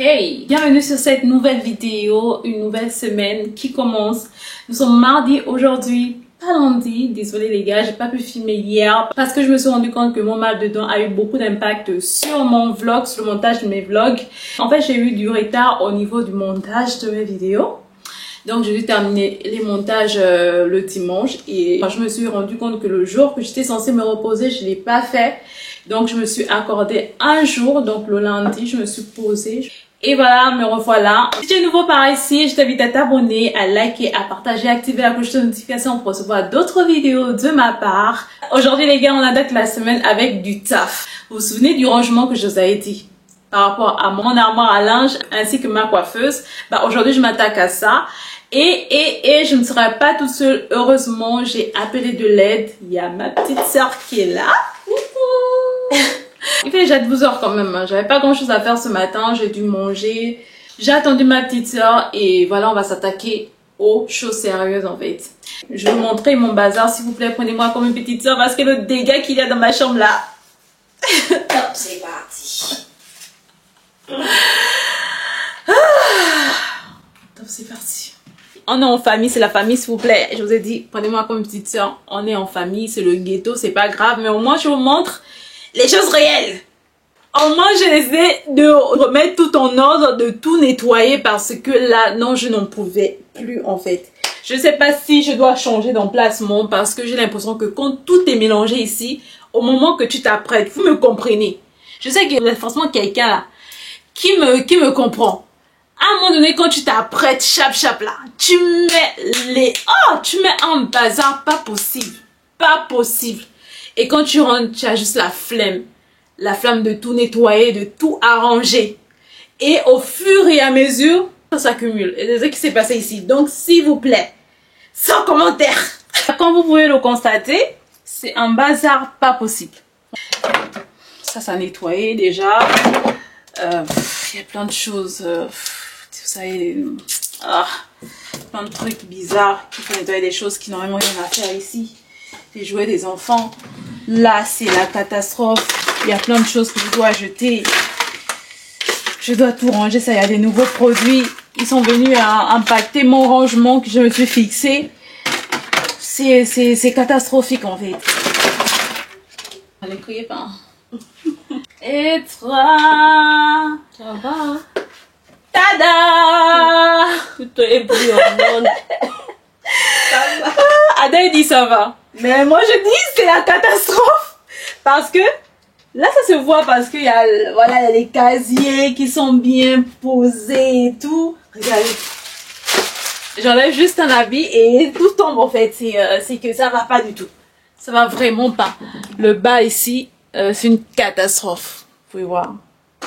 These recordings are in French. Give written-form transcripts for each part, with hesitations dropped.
Hey, bienvenue sur cette nouvelle vidéo, une nouvelle semaine qui commence. Nous sommes mardi aujourd'hui, pas lundi. Désolée les gars, j'ai pas pu filmer hier parce que je me suis rendu compte que mon mal de dents a eu beaucoup d'impact sur mon vlog, sur le montage de mes vlogs. En fait, j'ai eu du retard au niveau du montage de mes vidéos. Donc j'ai dû terminer les montages le dimanche et je me suis rendu compte que le jour que j'étais censée me reposer, je l'ai pas fait. Donc je me suis accordé un jour, donc le lundi, je me suis posée. Et voilà, me revoilà. Si tu es nouveau par ici, je t'invite à t'abonner, à liker, à partager, à activer la cloche de notification pour recevoir d'autres vidéos de ma part. Aujourd'hui les gars, on attaque la semaine avec du taf. Vous vous souvenez du rangement que je vous avais dit par rapport à mon armoire à linge ainsi que ma coiffeuse? Aujourd'hui je m'attaque à ça. Et je ne serai pas toute seule. Heureusement, j'ai appelé de l'aide. Il y a ma petite sœur qui est là. Il fait déjà 12 heures quand même. J'avais pas grand chose à faire ce matin. J'ai dû manger. J'ai attendu ma petite sœur. Et voilà, on va s'attaquer aux choses sérieuses en fait. Je vais vous montrer mon bazar. S'il vous plaît, prenez-moi comme une petite sœur parce que le dégât qu'il y a dans ma chambre là. Top, c'est parti. Top, c'est parti. On est en famille, c'est la famille s'il vous plaît. Je vous ai dit, prenez-moi comme une petite soeur. On est en famille, c'est le ghetto, c'est pas grave. Mais au moins, je vous montre les choses réelles. Au moins, j'essaie de remettre tout en ordre, de tout nettoyer parce que là, non, je n'en pouvais plus en fait. Je ne sais pas si je dois changer d'emplacement parce que j'ai l'impression que quand tout est mélangé ici, au moment que tu t'apprêtes, vous me comprenez. Je sais qu'il y a forcément quelqu'un là qui me comprend. À un moment donné, quand tu t'apprêtes, chap là, tu mets un bazar, pas possible. Pas possible. Et quand tu rentres, tu as juste la flamme de tout nettoyer, de tout arranger. Et au fur et à mesure, ça s'accumule. Et c'est ce qui s'est passé ici. Donc, s'il vous plaît, sans commentaire. Comme vous pouvez le constater, c'est un bazar pas possible. Ça nettoyé déjà. Il y a plein de choses. Vous savez, plein de trucs bizarres. Il faut nettoyer des choses qui n'ont vraiment rien à faire ici. Les jouets des enfants. Là, c'est la catastrophe. Il y a plein de choses que je dois jeter. Je dois tout ranger. Ça, il y a des nouveaux produits. Ils sont venus à impacter mon rangement que je me suis fixé. C'est catastrophique en fait. Ne criez pas. Et toi, ça va? Tada! Tout est plus en monde. Ada dit ça va. Mais moi je dis c'est la catastrophe. Parce que là ça se voit parce qu'il y a voilà, il y a les casiers qui sont bien posés et tout. Regardez. J'enlève juste un habit et tout tombe en fait. C'est que ça va pas du tout. Ça va vraiment pas. Le bas ici, c'est une catastrophe. Vous pouvez voir.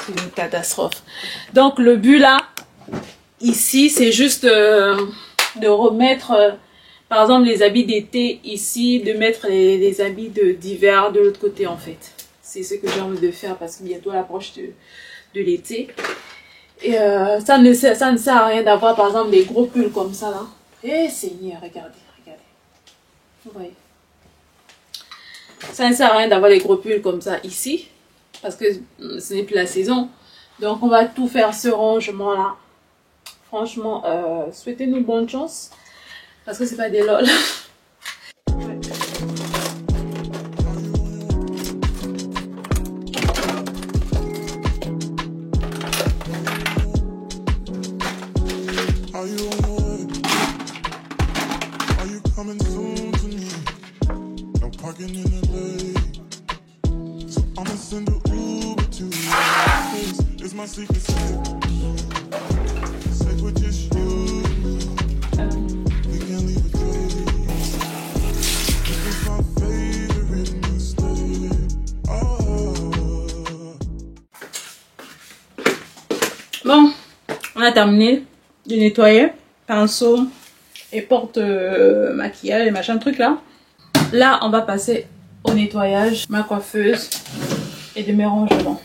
C'est une catastrophe. Donc le but là, ici, c'est juste de remettre, par exemple, les habits d'été ici, de mettre les habits d'hiver de l'autre côté en fait. C'est ce que j'ai envie de faire parce que bientôt l'approche de l'été. Et ça ne sert à rien d'avoir par exemple des gros pulls comme ça là. Eh Seigneur, regardez. Vous voyez. Ça ne sert à rien d'avoir les gros pulls comme ça ici. Parce que ce n'est plus la saison. Donc on va tout faire ce rangement là. Franchement, souhaitez-nous bonne chance. Parce que c'est pas des lol. Bon, on a terminé de nettoyer. Pinceau et porte maquillage et machin truc là. Là, on va passer au nettoyage, ma coiffeuse et de mes rangements.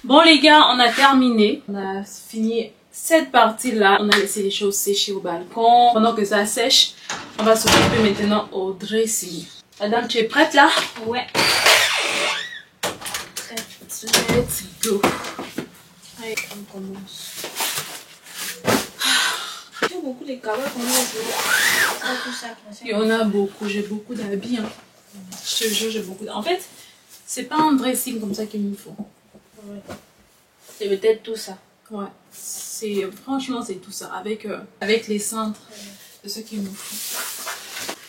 Bon les gars, on a terminé. On a fini cette partie-là. On a laissé les choses sécher au balcon. Pendant que ça sèche, on va s'occuper maintenant au dressing. Madame, tu es prête là? Ouais. Let's go. Allez, on commence. J'ai beaucoup de carottes, tout ça. Il y en a beaucoup, j'ai beaucoup d'habits. Hein. Je te jure, j'ai beaucoup. En fait, c'est pas un dressing comme ça qu'il me faut. Ouais. C'est peut-être tout ça. Ouais, franchement c'est tout ça avec les cintres de ce qu'il me faut.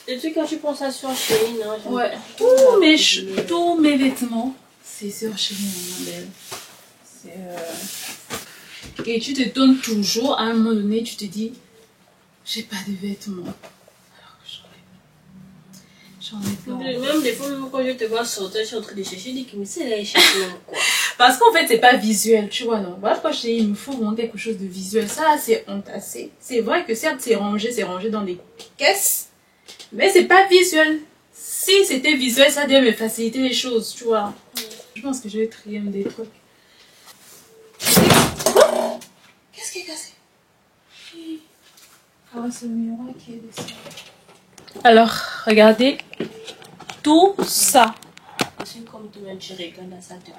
Et tu quand tu prends ça sur Shein, non? Ouais, tous mes vêtements, c'est sur Shein, ma belle. Et tu te donnes toujours, à un moment donné, tu te dis, j'ai pas de vêtements. Alors que j'en ai plein. Même des fois, même quand je te vois sortir, je suis en train de chercher, je dis que mais c'est là, je cherche même quoi. Parce qu'en fait, c'est pas visuel, tu vois, non. Voilà, quand je dis, il me faut vraiment quelque chose de visuel. Ça, c'est entassé. C'est vrai que certes, c'est rangé dans des caisses, mais c'est pas visuel. Si c'était visuel, ça devait me faciliter les choses, tu vois. Je pense que je vais trier des trucs. Qu'est-ce qui est cassé? Ah, c'est le miroir qui est dessus. Alors, regardez tout ça. C'est comme tout le monde, tu regardes ça te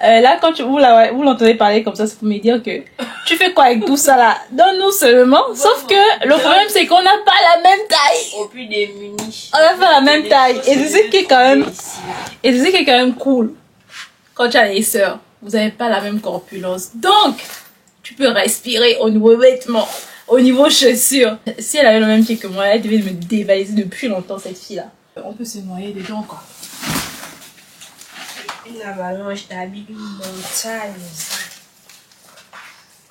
Là, quand vous l'entendez parler comme ça, c'est pour me dire que tu fais quoi avec tout ça là? Donne-nous seulement. Sauf que le problème, c'est qu'on n'a pas la même taille. au plus démunis. On a pas la même taille. Et c'est ce qui est quand même cool. Quand tu as les sœurs, vous n'avez pas la même corpulence. Donc, tu peux respirer au niveau vêtements, au niveau chaussures. Si elle avait le même pied que moi, elle devait me dévaliser depuis longtemps, cette fille-là. On peut se noyer dedans, quoi. Une avalanche d'habits, une montagne.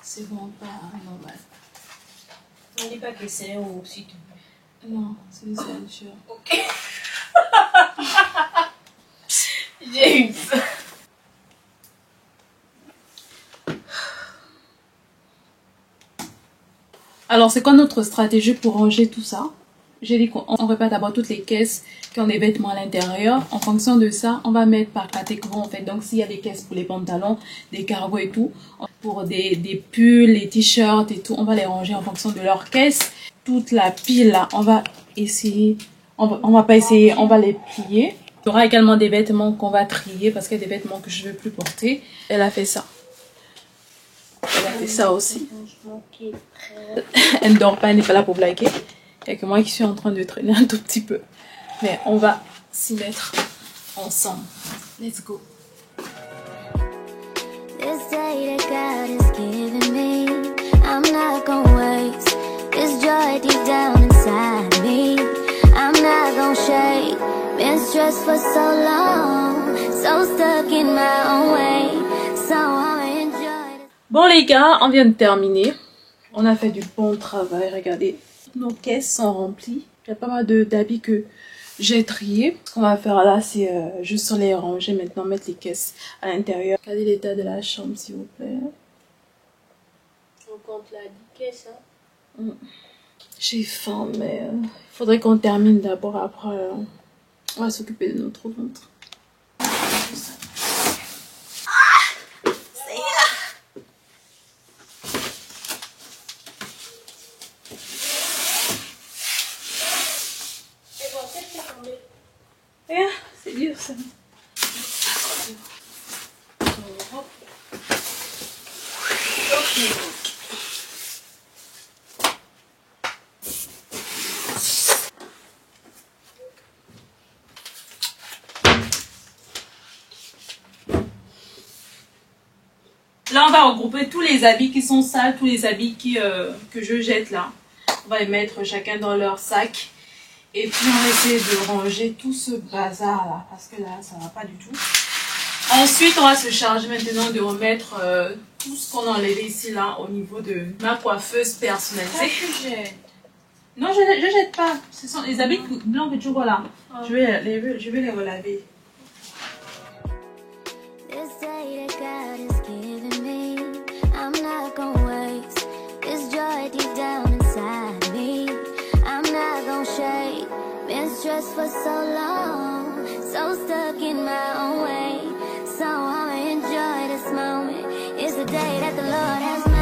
C'est bon, pas normal. On dit pas que c'est un aussi tout. Non, c'est des ceintures. Ok. J'ai eu ça. Alors, c'est quoi notre stratégie pour ranger tout ça? J'ai dit qu'on répare d'abord toutes les caisses qui ont des vêtements à l'intérieur. En fonction de ça, on va mettre par catégorie en fait. Donc, s'il y a des caisses pour les pantalons, des cargos et tout, pour des pulls, les t-shirts et tout, on va les ranger en fonction de leur caisse. Toute la pile là, on va essayer, on va pas essayer, on va les plier. Il y aura également des vêtements qu'on va trier parce qu'il y a des vêtements que je ne veux plus porter. Elle a fait ça. Elle a fait ça aussi. Elle ne dort pas, elle n'est pas là pour blaguer. Il n'y a que moi qui suis en train de traîner un tout petit peu. Mais on va s'y mettre ensemble. Let's go. This day that God has given me, I'm not gonna waste this joy deep down inside me. I'm not gonna shake. Been stressed for so long, so stuck in my own way. So I'ma enjoy. Bon les gars, on vient de terminer. On a fait du bon travail, regardez. Nos caisses sont remplies. Il y a pas mal d'habits que j'ai triés. Ce qu'on va faire là, c'est juste les ranger maintenant, mettre les caisses à l'intérieur. Regardez l'état de la chambre, s'il vous plaît. On compte la 10 caisses, hein? J'ai faim, mais il faudrait qu'on termine d'abord. Après, on va s'occuper de notre ventre. C'est dur ça. Là, on va regrouper tous les habits qui sont sales, tous les habits que je jette là. On va les mettre chacun dans leur sac. Et puis, on va essayer de ranger tout ce bazar là. Parce que là, ça va pas du tout. Ensuite, on va se charger maintenant de remettre tout ce qu'on a enlevé ici là au niveau de ma coiffeuse personnalisée. Tu jettes. Non, je jette pas. Ce sont les habits blancs que tu vois là. Je vais les relaver. This day that God has given me, I'm not gonna waste this joy deep down inside me. I'm not gonna shake. Been stressed for so long, so stuck in my own way. So I'ma enjoy this moment. It's the day that the Lord has made.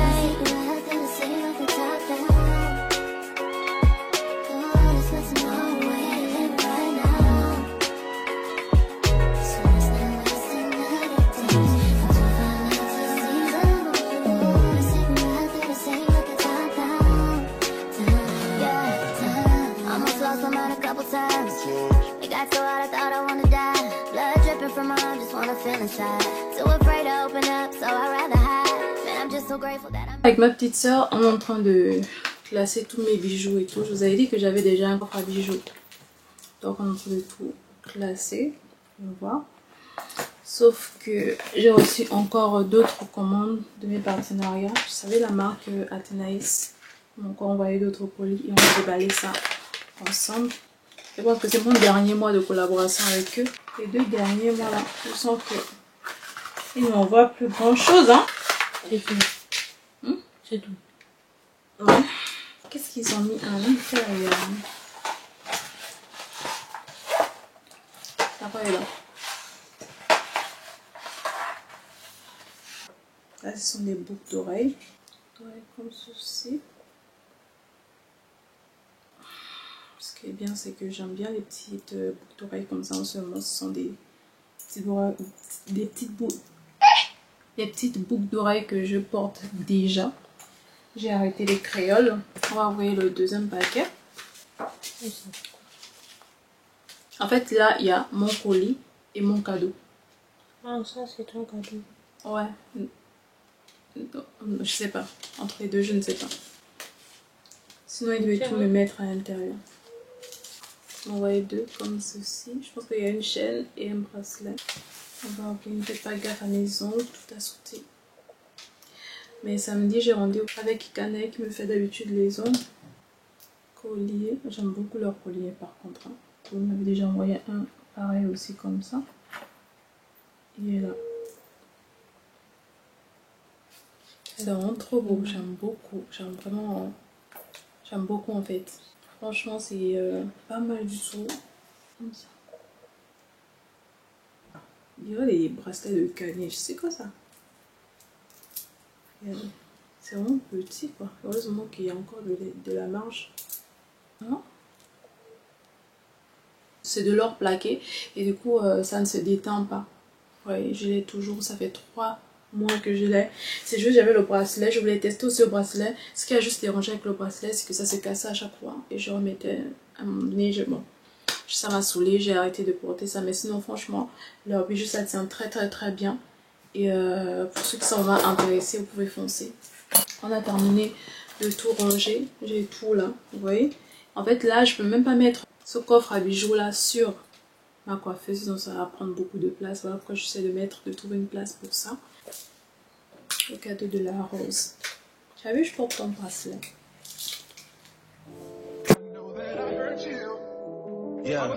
Avec ma petite soeur, on est en train de classer tous mes bijoux et tout. Je vous avais dit que j'avais déjà un coffre à bijoux. Donc on est en train de tout classer. On va. Sauf que j'ai reçu encore d'autres commandes de mes partenariats. Vous savez, la marque Athénaïs m'a encore envoyé d'autres colis et on va déballer ça ensemble. Je pense que c'est mon dernier mois de collaboration avec eux. Les 2 derniers mois là, je sens que ils ne m'envoient plus grand chose, hein. C'est tout. C'est tout. Ouais. Qu'est-ce qu'ils ont mis à l'intérieur? Après là. Là, ce sont des boucles d'oreilles. Comme ceci. Ce qui est bien, c'est que j'aime bien les petites boucles d'oreilles comme ça en ce moment. Ce sont des petites boucles d'oreilles que je porte déjà. J'ai arrêté les créoles. On va envoyer le deuxième paquet. En fait, là, il y a mon colis et mon cadeau. Ah, ça, c'est ton cadeau. Ouais. Je sais pas. Entre les deux, je ne sais pas. Sinon, il devait tout me mettre à l'intérieur. On va envoyer 2 comme ceci. Je pense qu'il y a une chaîne et un bracelet. On va envoyer, ne faites pas gaffe à mes ongles, tout assorti. Mais samedi, j'ai rendez-vous avec Ikané qui me fait d'habitude les ongles. Collier. J'aime beaucoup leur collier par contre. Hein. Vous m'avez déjà envoyé un pareil aussi comme ça. Il est là. C'est vraiment trop beau. J'aime beaucoup. J'aime vraiment. J'aime beaucoup en fait. Franchement, c'est pas mal du tout. Comme ça. Il y a des bracelets de caniche. C'est quoi ça? C'est vraiment petit quoi. Heureusement qu'il y a encore de la marge. Hein? C'est de l'or plaqué et du coup ça ne se détend pas. Ouais, je l'ai toujours. Ça fait 3 mois que je l'ai. C'est juste j'avais le bracelet. Je voulais tester aussi le bracelet. Ce qui a juste dérangé avec le bracelet, c'est que ça se cassait à chaque fois. Et je remettais à un moment donné. Bon, ça m'a saoulé. J'ai arrêté de porter ça. Mais sinon franchement, leur bijou ça tient très bien. Et pour ceux qui sont vraiment intéressés, vous pouvez foncer. On a terminé de tout ranger. J'ai tout là, vous voyez. En fait là, je peux même pas mettre ce coffre à bijoux là sur ma coiffeuse. Sinon ça va prendre beaucoup de place. Voilà pourquoi j'essaie de trouver une place pour ça. Le cadeau de la rose. Tu as vu, je porte ton bracelet. Yeah.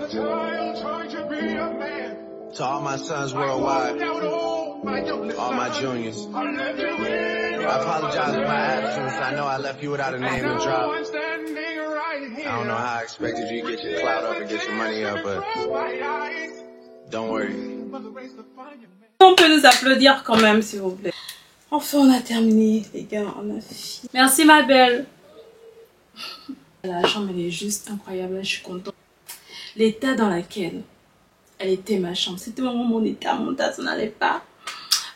To all my sons worldwide, all my juniors, I apologize for my absence. I know I left you without a name to drop. I don't know how I expected you to get your clout up and get your money up, but don't worry. On peut nous applaudir quand même, s'il vous plaît. Enfin, on a terminé, les gars. On a fini. Merci, ma belle. La chambre, elle est juste incroyable. Je suis contente. L'état dans lequel elle était, ma chambre, c'était vraiment mon état. Mon tas, ça n'allait pas.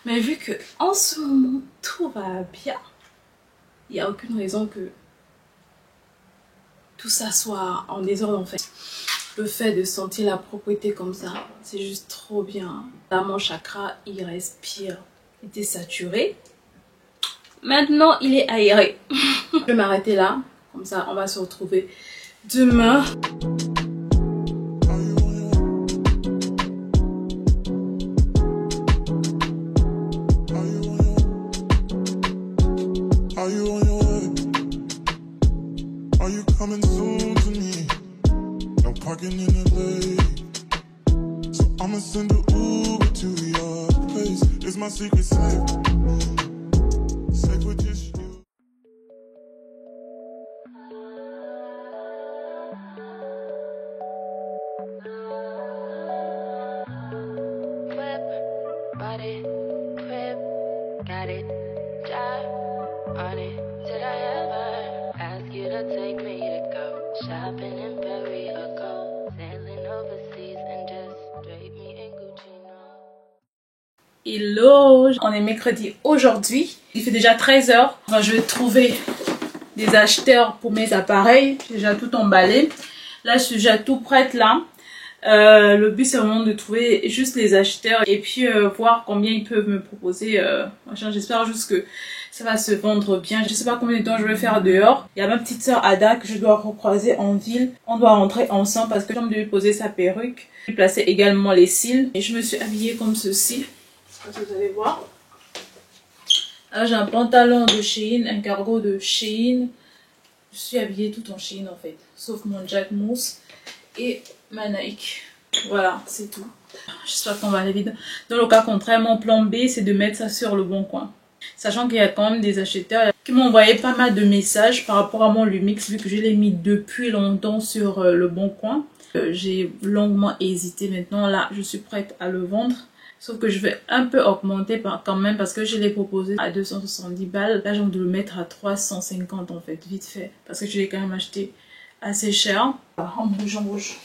Mais vu que en ce moment, tout va bien, il n'y a aucune raison que tout ça soit en désordre, en fait. Le fait de sentir la propreté comme ça, c'est juste trop bien. Là, mon chakra, il respire. Il était saturé. Maintenant, il est aéré. Je vais m'arrêter là. Comme ça, on va se retrouver demain. Are you on your way? Are you coming soon to me? No parking in LA, so I'ma send an Uber to your place. Is my secret safe? Safe with just you. got it, crib, got it, job, on it. Did I ever ask you to take me to go shopping in Paris or go sailing overseas and just drape me in Gucci? Hello, on est mercredi aujourd'hui. Il fait déjà 13 h. Enfin, je vais trouver des acheteurs pour mes appareils. J'ai déjà tout emballé. Là, je suis déjà tout prête là. Le but c'est vraiment de trouver juste les acheteurs et puis voir combien ils peuvent me proposer. J'espère juste que ça va se vendre bien. Je sais pas combien de temps je vais faire dehors. Il y a ma petite soeur Ada que je dois recroiser en ville. On doit rentrer ensemble parce que je vais lui poser sa perruque. Je vais placer également les cils. Et je me suis habillée comme ceci. Vous allez voir. Là j'ai un pantalon de Shein, un cargo de Shein. Je suis habillée tout en Shein en fait. Sauf mon Jack Mousse et ma Nike. Voilà, c'est tout. J'espère qu'on va aller vite. Dans le cas contraire, mon plan B, c'est de mettre ça sur le bon coin. Sachant qu'il y a quand même des acheteurs qui m'ont envoyé pas mal de messages par rapport à mon Lumix, vu que je l'ai mis depuis longtemps sur le bon coin. J'ai longuement hésité. Maintenant, là, je suis prête à le vendre. Sauf que je vais un peu augmenter quand même parce que je l'ai proposé à 270 balles. Là, j'ai envie de le mettre à 350 en fait, vite fait. Parce que je l'ai quand même acheté assez cher. En rouge, en rouge.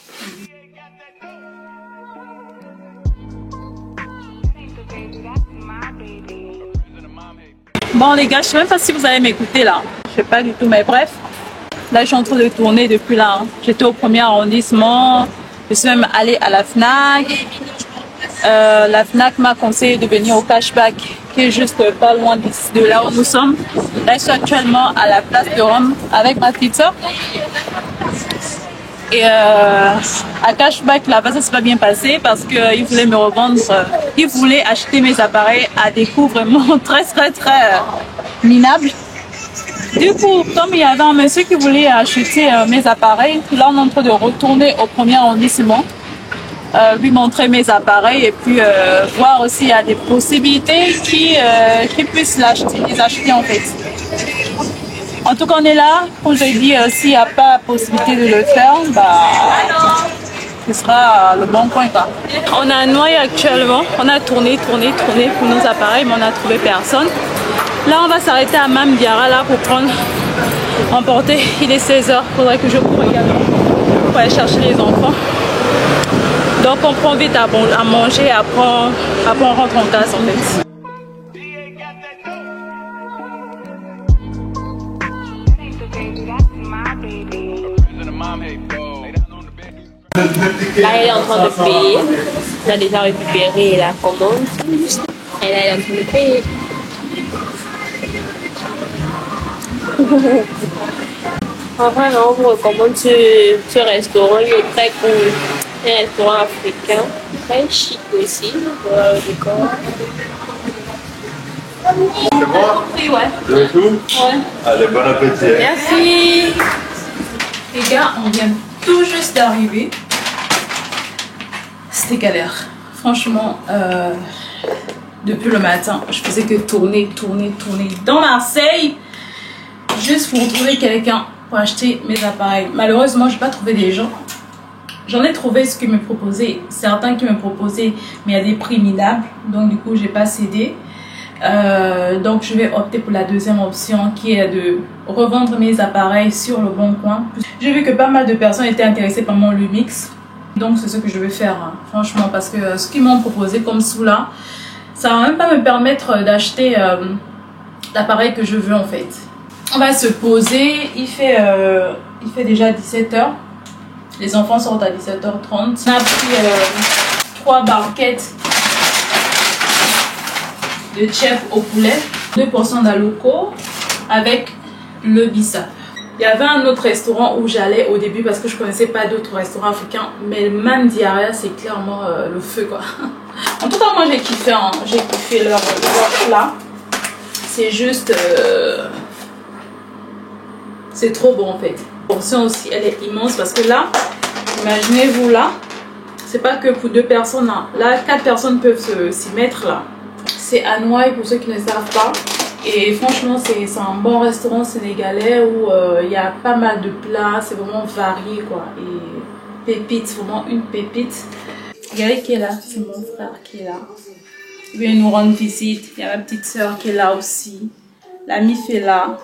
Bon les gars, je sais même pas si vous allez m'écouter là. Je sais pas du tout, mais bref. Là, je suis en train de tourner depuis là. Hein. J'étais au 1er arrondissement. Je suis même allée à la FNAC. La FNAC m'a conseillé de venir au Cashback, qui est juste pas loin de là où nous sommes. Là, je suis actuellement à la place de Rome avec ma petite soeur. Et à Cashback, là-bas, ça s'est pas bien passé parce qu'ils voulaient me revendre, ils voulaient acheter mes appareils à des coûts vraiment très minables. Du coup, comme il y avait un monsieur qui voulait acheter mes appareils, là, on est en train de retourner au 1er arrondissement. Lui montrer mes appareils et puis voir aussi il y a des possibilités qui puissent les acheter en fait. En tout cas on est là, comme je l'ai dit, s'il n'y a pas possibilité de le faire, bah ce sera le bon coin quoi. On a Noailles actuellement, on a tourné pour nos appareils mais on n'a trouvé personne. Là on va s'arrêter à Mambiara là pour emporter, il est 16 h, faudrait que je cours également pour aller chercher les enfants. Donc on prend vite à manger et après on rentre en classe en fait. Là, elle est en train de payer. Elle a déjà récupéré la commande. Et là, elle est en train de payer. Enfin, non, on vous recommande ce restaurant. Il est très cool. C'est un restaurant africain. Très chic aussi. Voilà le décor. C'est bon? Oui, ouais. De tout? Ouais. Allez, bon appétit. Merci. Les gars, on vient tout juste d'arriver. C'était galère. Franchement, depuis le matin, je faisais que tourner dans Marseille. Juste pour trouver quelqu'un pour acheter mes appareils. Malheureusement, je n'ai pas trouvé des gens. J'en ai trouvé ce qui me proposaient, certains qui me proposaient, mais à des prix minables. Donc du coup, j'ai pas cédé. Donc je vais opter pour la deuxième option qui est de revendre mes appareils sur le bon coin. J'ai vu que pas mal de personnes étaient intéressées par mon Lumix. Donc c'est ce que je vais faire, hein, franchement, parce que ce qu'ils m'ont proposé comme sous là, ça va même pas me permettre d'acheter l'appareil que je veux en fait. On va se poser, il fait déjà 17 h. Les enfants sortent à 17h30. On a pris 3 barquettes de chef au poulet, 2 portions d'aloco avec le bissap. Il y avait un autre restaurant où j'allais au début parce que je connaissais pas d'autres restaurants africains, mais le Mambiara c'est clairement le feu quoi. En tout cas moi j'ai kiffé, hein. J'ai kiffé leur plat. C'est juste c'est trop bon en fait. La portion aussi elle est immense parce que là, imaginez-vous là, c'est pas que pour 2 personnes là, là 4 personnes peuvent s'y mettre là. C'est à Noailles pour ceux qui ne savent pas. Et franchement, c'est un bon restaurant sénégalais où il y a pas mal de plats. C'est vraiment varié quoi. Et pépite, vraiment une pépite. Regardez qui est là, c'est mon frère qui est là. Ils viennent nous rendre visite. Il y a ma petite soeur qui est là aussi. La MIF est là.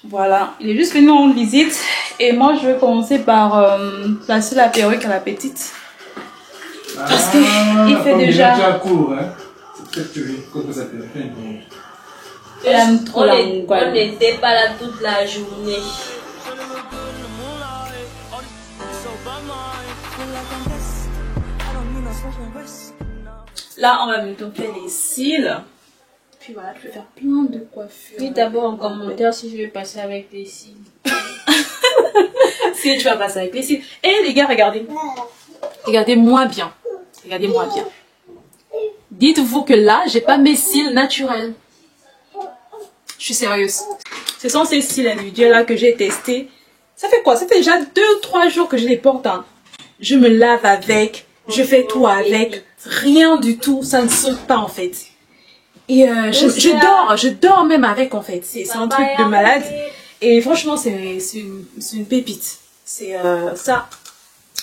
Voilà, il est juste venu en visite. Et moi, je vais commencer par placer la perruque à la petite. Parce qu'il fait déjà... court, hein. C'est peut-être que ça peut faire une... Elle aime trop la mouquette. On n'était pas là toute la journée. Là, on va bientôt faire les cils. Puis voilà, je vais faire plein de coiffures. Oui, d'abord en commentaire si je vais passer avec les cils. Si tu vas passer avec les cils. Et les gars, regardez. Regardez-moi bien. Regardez-moi bien. Dites-vous que là, j'ai pas mes cils naturels. Je suis sérieuse. Ce sont ces cils individuels là que j'ai testés. Ça fait quoi? Ça fait déjà 2 ou 3 jours que je les porte. Hein. Je me lave avec. Je fais tout avec. Rien du tout. Ça ne saute pas en fait. Et je dors même avec en fait. C'est un truc de malade. Et franchement, c'est une pépite. C'est ça.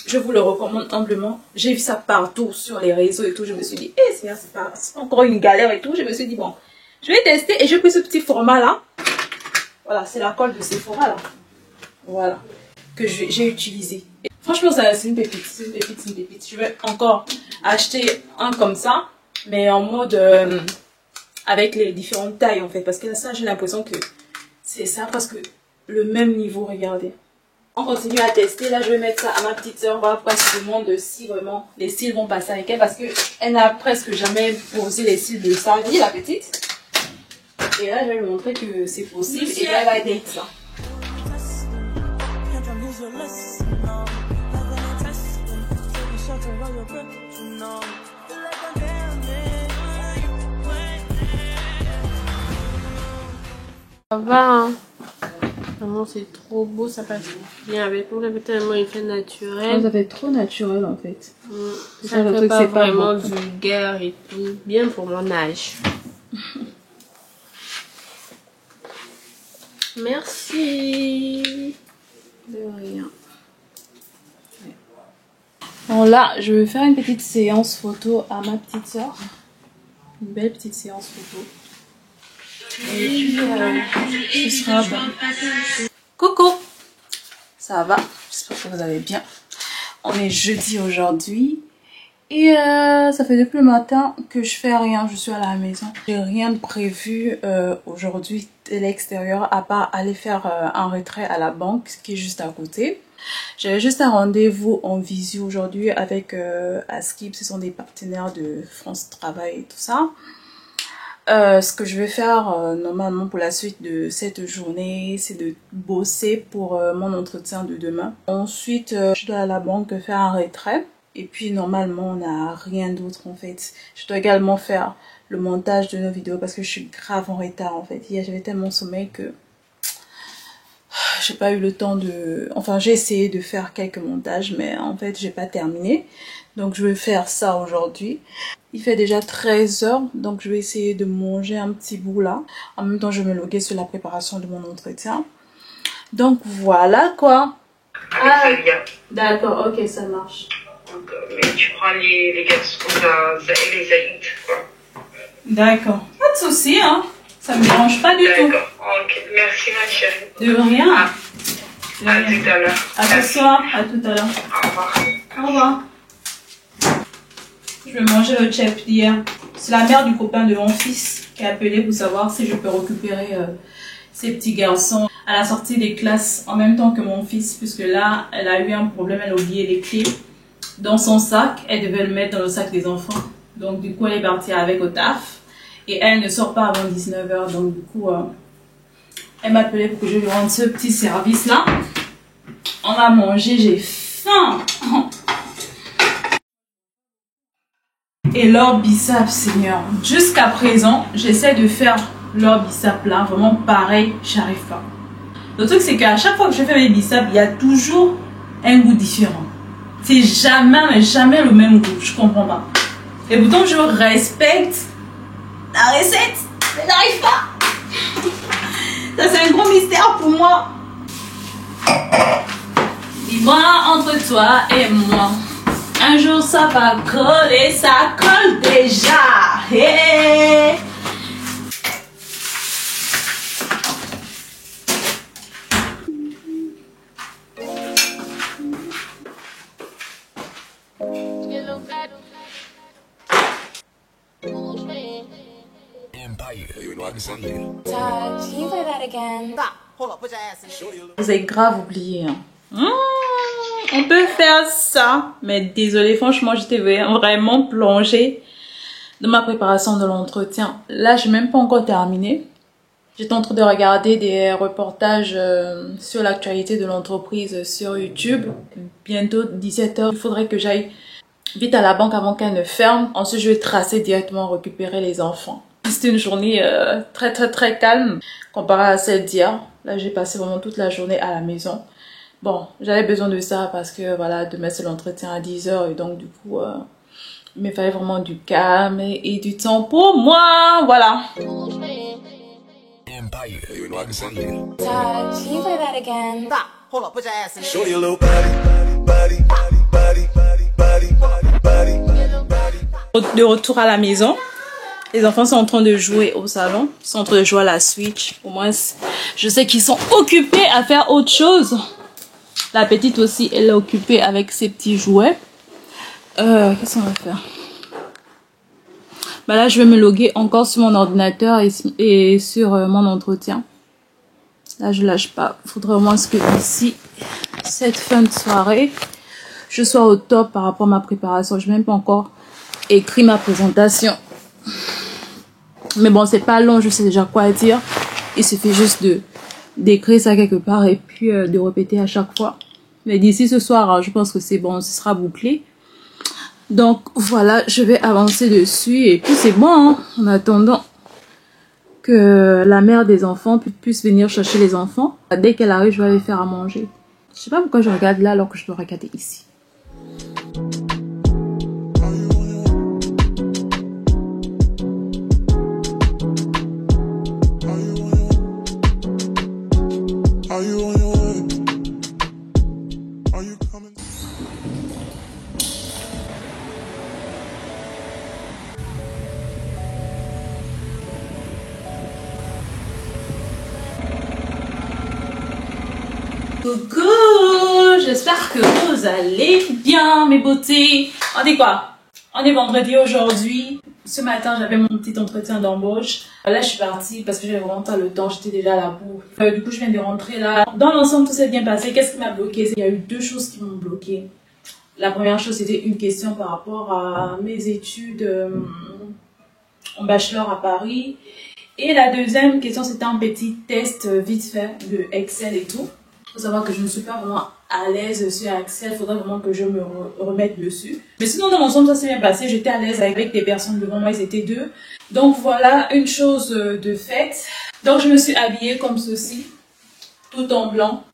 Je vous le recommande amplement. J'ai vu ça partout sur les réseaux et tout. Je me suis dit, c'est pas encore une galère et tout. Je me suis dit, bon, je vais tester. Et j'ai pris ce petit format là. Voilà, c'est la colle de Sephora là. Voilà. Que j'ai utilisé. Et franchement, c'est une pépite. C'est une pépite, c'est une pépite. Je vais encore acheter un comme ça. Mais en mode... avec les différentes tailles en fait. Parce que ça, j'ai l'impression que c'est ça. Parce que le même niveau, regardez. On continue à tester. Là, je vais mettre ça à ma petite soeur. On va voir si je demande si vraiment les cils vont passer avec elle. Parce qu'elle n'a presque jamais posé les cils de sa vie, la petite. Et là, je vais lui montrer que c'est possible. Et là, elle va aider ça. Ça va, hein. Vraiment, c'est trop beau, ça passe bien avec nous. Là, tellement il fait naturel. Ça fait trop naturel en fait. Ça fait truc, pas vraiment vulgaire et tout. Bien pour mon âge. Merci. De rien. Bon là, je vais faire une petite séance photo à ma petite soeur. Une belle petite séance photo. Et puis, ce sera bon. Coucou, ça va? J'espère que vous allez bien. On est jeudi aujourd'hui. Et ça fait depuis le matin que je fais rien. Je suis à la maison. J'ai rien de prévu aujourd'hui de l'extérieur à part aller faire un retrait à la banque qui est juste à côté. J'avais juste un rendez-vous en visio aujourd'hui avec Askip. Ce sont des partenaires de France Travail et tout ça. Ce que je vais faire normalement pour la suite de cette journée, c'est de bosser pour mon entretien de demain. Ensuite, je dois à la banque faire un retrait. Et puis normalement, on n'a rien d'autre en fait. Je dois également faire le montage de nos vidéos parce que je suis grave en retard en fait. Hier, j'avais tellement sommeil que j'ai pas eu le temps de... Enfin, j'ai essayé de faire quelques montages, mais en fait, j'ai pas terminé. Donc, je vais faire ça aujourd'hui. Il fait déjà 13 h, donc je vais essayer de manger un petit bout là. En même temps, je vais me loguer sur la préparation de mon entretien. Donc, voilà quoi. Ah, d'accord, ok, ça marche. Donc, mais tu prends les garçons comme ça et les Aïd, quoi. D'accord. Pas de souci, hein. Ça me dérange pas du tout. D'accord, ok. Merci, ma chérie. De rien. À tout à l'heure. À ce soir, à tout à l'heure. Au revoir. Au revoir. Je vais manger le chef d'hier. C'est la mère du copain de mon fils qui a appelé pour savoir si je peux récupérer ces petits garçons à la sortie des classes en même temps que mon fils, puisque là, elle a eu un problème, elle a oublié les clés dans son sac. Elle devait le mettre dans le sac des enfants. Donc du coup, elle est partie avec au taf. Et elle ne sort pas avant 19 h. Donc du coup, elle m'a appelé pour que je lui rende ce petit service-là. On a mangé, j'ai faim. Et leur biceps, Seigneur. Jusqu'à présent, j'essaie de faire leur biceps là. Vraiment pareil, j'arrive pas. Le truc, c'est qu'à chaque fois que je fais mes biceps, il y a toujours un goût différent. C'est jamais, jamais le même goût. Je comprends pas. Et pourtant, je respecte la recette, mais j'arrive pas. Ça, c'est un gros mystère pour moi. Dis-moi entre toi et moi. Un jour ça va coller, ça colle déjà. Hey. Vous avez grave oublié. Hein. On peut faire ça. Mais désolé, franchement, j'étais vraiment plongée dans ma préparation de l'entretien. Là, je n'ai même pas encore terminé. J'étais en train de regarder des reportages sur l'actualité de l'entreprise sur YouTube. Bientôt 17 h. Il faudrait que j'aille vite à la banque avant qu'elle ne ferme. Ensuite, je vais tracer directement, récupérer les enfants. C'était une journée très calme comparée à celle d'hier. Là, j'ai passé vraiment toute la journée à la maison. Bon, j'avais besoin de ça parce que voilà, demain c'est l'entretien à 10 h et donc du coup, il me fallait vraiment du calme et du temps pour moi. Voilà. De retour à la maison. Les enfants sont en train de jouer au salon. Ils sont en train de jouer à la Switch. Au moins, je sais qu'ils sont occupés à faire autre chose. La petite aussi, elle est occupée avec ses petits jouets. Qu'est-ce qu'on va faire? Bah là, je vais me loguer encore sur mon ordinateur et sur mon entretien. Là, je lâche pas. Il faudrait au moins que d'ici cette fin de soirée, je sois au top par rapport à ma préparation. Je n'ai même pas encore écrit ma présentation. Mais bon, c'est pas long, je sais déjà quoi dire. Il suffit juste d'écrire ça quelque part et puis de répéter à chaque fois. Mais d'ici ce soir, je pense que c'est bon, ce sera bouclé. Donc voilà, je vais avancer dessus et puis c'est bon, hein, en attendant que la mère des enfants puisse venir chercher les enfants. Dès qu'elle arrive, je vais aller faire à manger. Je sais pas pourquoi je regarde là alors que je dois regarder ici. Are you on your way? Are you coming? Coucou, j'espère que vous allez bien mes beautés. On dit quoi? On est vendredi aujourd'hui. Ce matin, j'avais mon petit entretien d'embauche. Là, je suis partie parce que j'avais vraiment pas le temps. J'étais déjà à la bourre. Du coup, je viens de rentrer là. Dans l'ensemble, tout s'est bien passé. Qu'est-ce qui m'a bloqué? Il y a eu deux choses qui m'ont bloqué. La première chose, c'était une question par rapport à mes études en bachelor à Paris. Et la deuxième question, c'était un petit test vite fait de Excel et tout. Il faut savoir que je ne suis pas vraiment à l'aise sur Excel. Il faudrait vraiment que je me remette dessus. Mais sinon, dans l'ensemble, ça s'est bien passé. J'étais à l'aise avec des personnes devant moi. Ils étaient deux. Donc voilà, une chose de faite. Donc je me suis habillée comme ceci, tout en blanc.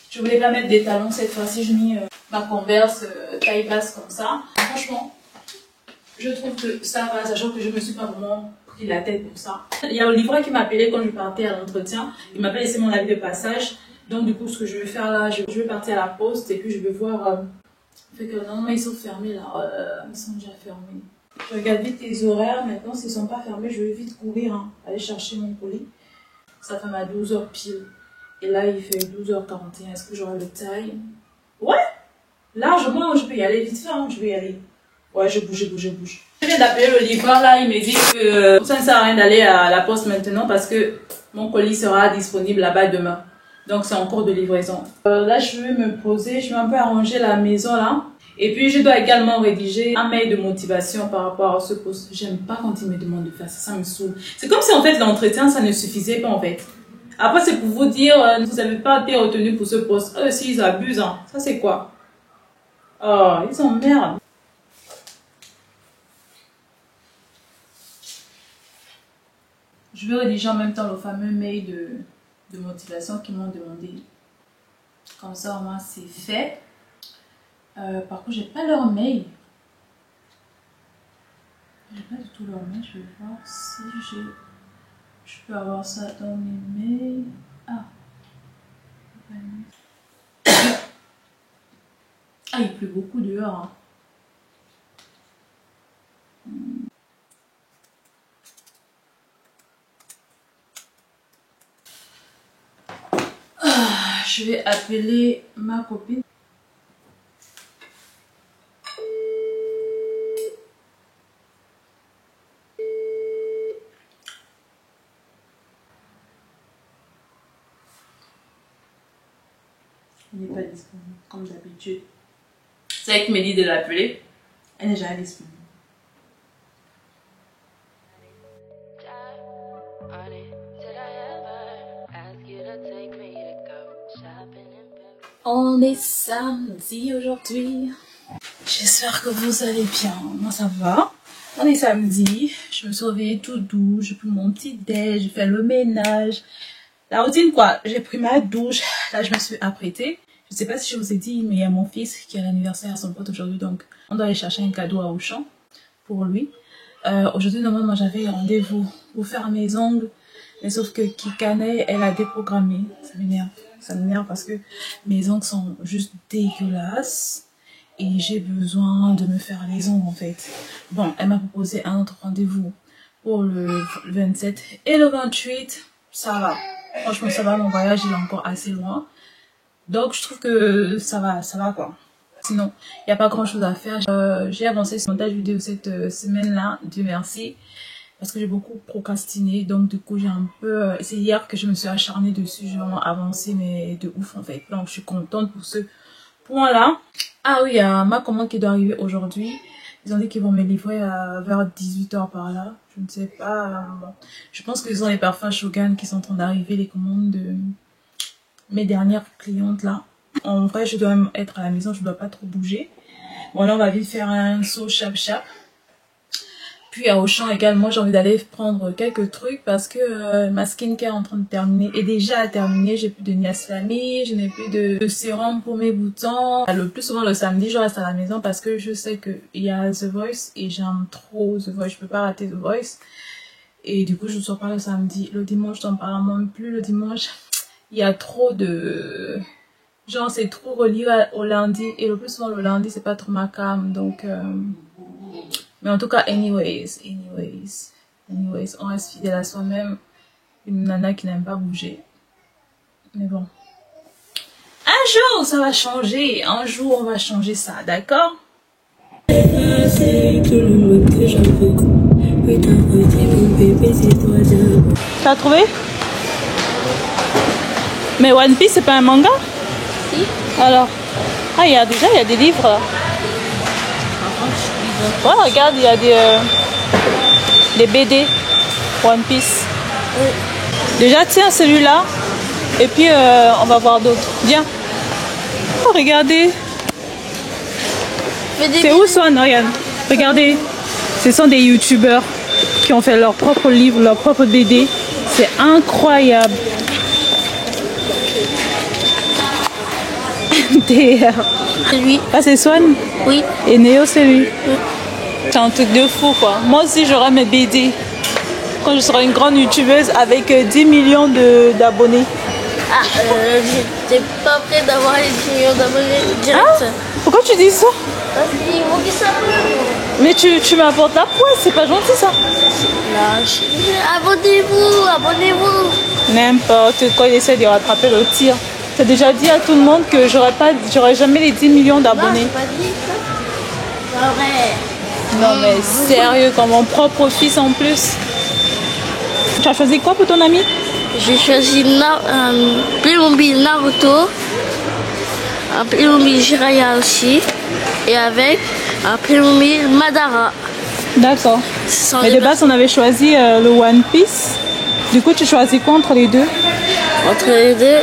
Je voulais pas mettre des talons cette fois-ci. J'ai mis ma Converse taille basse comme ça. Franchement, je trouve que ça va, sachant que je me suis pas vraiment pris la tête pour ça. Il y a Olivia qui m'a appelé quand je partais à l'entretien. Il m'a laissé mon avis de passage. Donc du coup, ce que je vais faire là, je vais partir à la poste et puis je vais voir... fait que normalement, ils sont fermés là. Ils sont déjà fermés. Je regarde vite les horaires. Maintenant, s'ils sont pas fermés, je vais vite courir, hein, aller chercher mon colis. Ça fait ma 12 h pile. Et là, il fait 12 h 41. Est-ce que j'aurai le time? Ouais! Largement, je peux y aller vite fait, hein, je vais y aller. Ouais, je bouge. Je viens d'appeler le livreur là, il me dit que ça ne sert à rien d'aller à la poste maintenant parce que mon colis sera disponible là-bas demain. Donc c'est en cours de livraison. Là, je vais me poser, je vais un peu arranger la maison là. Et puis, je dois également rédiger un mail de motivation par rapport à ce poste. J'aime pas quand ils me demandent de faire ça, ça me saoule. C'est comme si en fait l'entretien, ça ne suffisait pas en fait. Après, c'est pour vous dire, vous n'avez pas été retenu pour ce poste. Eux aussi, ils abusent. Hein. Ça, c'est quoi? Oh, ils emmerdent. Je vais rédiger en même temps le fameux mail de motivation qu'ils m'ont demandé. Comme ça, au moins, c'est fait. Par contre, j'ai pas leur mail. J'ai pas du tout leur mail. Je vais voir si je peux avoir ça dans mes mails. Ah. Ah, il pleut beaucoup dehors. Hein. Je vais appeler ma copine. Elle n'est pas disponible, comme d'habitude. C'est elle qui me dit de l'appeler. Elle n'est jamais disponible. On est samedi aujourd'hui. J'espère que vous allez bien. Moi ça va. On est samedi. Je me suis réveillée tout doux. J'ai pris mon petit déj. J'ai fait le ménage. La routine quoi. J'ai pris ma douche. Là je me suis apprêtée. Je sais pas si je vous ai dit, mais il y a mon fils qui a l'anniversaire à son pote aujourd'hui. Donc on doit aller chercher un cadeau à Auchan pour lui. Aujourd'hui normalement j'avais rendez-vous pour faire mes ongles. Mais sauf que Kikane, elle a déprogrammé. Ça m'énerve. Ça m'énerve parce que mes ongles sont juste dégueulasses. Et j'ai besoin de me faire les ongles en fait. Bon, elle m'a proposé un autre rendez-vous pour le 27 et le 28. Ça va. Franchement, ça va. Mon voyage, il est encore assez loin. Donc, je trouve que ça va quoi. Sinon, il n'y a pas grand chose à faire. J'ai avancé sur le montage vidéo cette semaine-là. Dieu merci. Parce que j'ai beaucoup procrastiné, donc du coup j'ai un peu... c'est hier que je me suis acharnée dessus, j'ai vraiment avancé, mais de ouf en fait. Donc je suis contente pour ce point-là. Ah oui, il y a ma commande qui doit arriver aujourd'hui. Ils ont dit qu'ils vont me livrer vers 18 h par là. Je ne sais pas. Bon. Je pense qu'ils ont les parfums Shogun qui sont en train d'arriver, les commandes de mes dernières clientes là. En vrai, je dois même être à la maison, je ne dois pas trop bouger. Bon là, on va vite faire un saut chap-chap. Puis à Auchan également, j'ai envie d'aller prendre quelques trucs parce que ma skincare est en train de terminer, est déjà terminée. J'ai plus de niacinamide, je n'ai plus de sérum pour mes boutons. Le plus souvent le samedi, je reste à la maison parce que je sais qu'il y a The Voice et j'aime trop The Voice, je peux pas rater The Voice. Et du coup, je ne sors pas le samedi. Le dimanche, j'en parle même plus. Le dimanche, il y a trop de... Genre, c'est trop relié au lundi. Et le plus souvent, le lundi, c'est pas trop ma cam. Donc... Mais en tout cas, anyways, on reste fidèle à soi-même. Une nana qui n'aime pas bouger. Mais bon. Un jour, ça va changer. Un jour, on va changer ça, d'accord? Tu as trouvé? Mais One Piece, c'est pas un manga? Si. Alors? Ah, il y a des livres là. Ouais, regarde, il y a des BD One Piece. Oui. Déjà, tiens celui-là. Et puis, on va voir d'autres. Viens. Oh, regardez. C'est où Swan? Regarde. Regardez. Ce sont des youtubeurs qui ont fait leurs propres livres, leurs propres BD. C'est incroyable. C'est lui. Ah, c'est Swan? Oui. Et Néo, c'est lui? Oui. C'est un truc de fou, quoi. Moi aussi, j'aurai mes BD. Quand je serai une grande youtubeuse avec 10 millions d'abonnés. Ah, j'étais pas prête d'avoir les 10 millions d'abonnés direct. Ah, pourquoi tu dis ça? Parce qu'ils m'ont dit ça. Mais tu m'apportes la poisse, c'est pas gentil ça. Non, abonnez-vous. N'importe quoi, il essaie de rattraper le tir. T'as déjà dit à tout le monde que j'aurais jamais les 10 millions d'abonnés. Non, j'ai pas dit ça. C'est pas vrai. Non mais sérieux, comme mon propre fils en plus. Tu as choisi quoi pour ton ami? J'ai choisi Playmobil Naruto, un Playmobil Jiraiya aussi, et avec un Playmobil Madara. D'accord. Mais de base on avait choisi le One Piece. Du coup tu choisis quoi entre les deux? Entre les deux,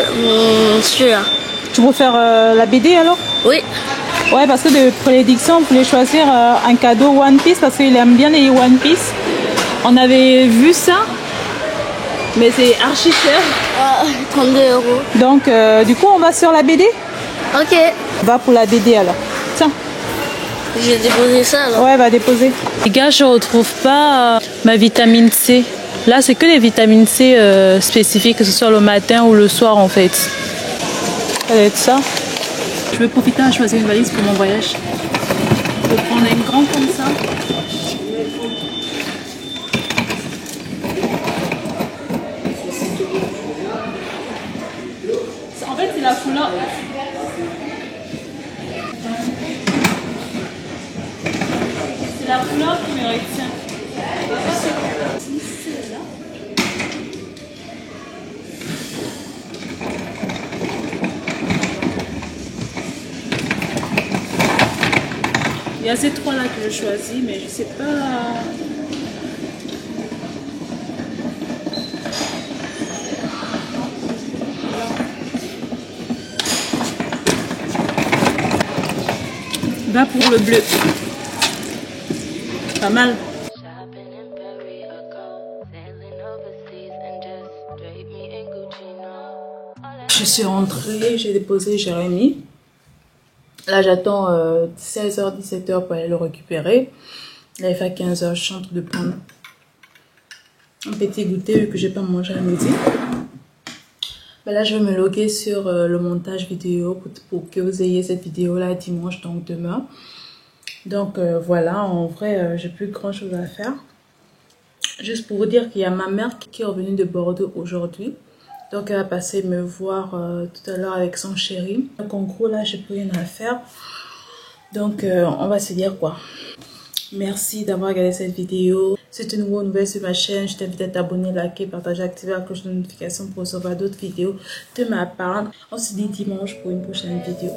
celui-là. Tu préfères la BD alors? Oui. Ouais, parce que de prédiction, on voulait choisir un cadeau One Piece parce qu'il aime bien les One Piece. On avait vu ça, mais c'est archi cher. 32 €. Donc, du coup, on va sur la BD? Ok. On va pour la BD alors. Tiens. J'ai déposé ça alors. Ouais, va déposer. Les gars, je retrouve pas ma vitamine C. Là, c'est que les vitamines C spécifiques, que ce soit le matin ou le soir en fait. Ça va être ça. Je vais profiter à choisir une valise pour mon voyage. Je vais prendre un grand comme ça. En fait, c'est la foulée. couleur. C'est la couleur qui me retient. Il y a ces trois là que je choisis, mais je sais pas. Va pour le bleu. Pas mal. Je suis rentrée, j'ai déposé Jérémy. Là, j'attends 16h, 17h pour aller le récupérer. Là, il fait 15h, je suis en train de prendre un petit goûter vu que j'ai pas mangé à midi. Ben là, je vais me loguer sur le montage vidéo pour que vous ayez cette vidéo là dimanche, donc demain. Donc voilà, en vrai, j'ai plus grand chose à faire. Juste pour vous dire qu'il y a ma mère qui est revenue de Bordeaux aujourd'hui. Donc elle va passer me voir tout à l'heure avec son chéri. Donc en gros là, j'ai plus rien à faire. Donc on va se dire quoi. Merci d'avoir regardé cette vidéo. Si tu es nouveau ou nouvelle sur ma chaîne, je t'invite à t'abonner, liker, partager, activer la cloche de notification pour recevoir d'autres vidéos de ma part. On se dit dimanche pour une prochaine vidéo.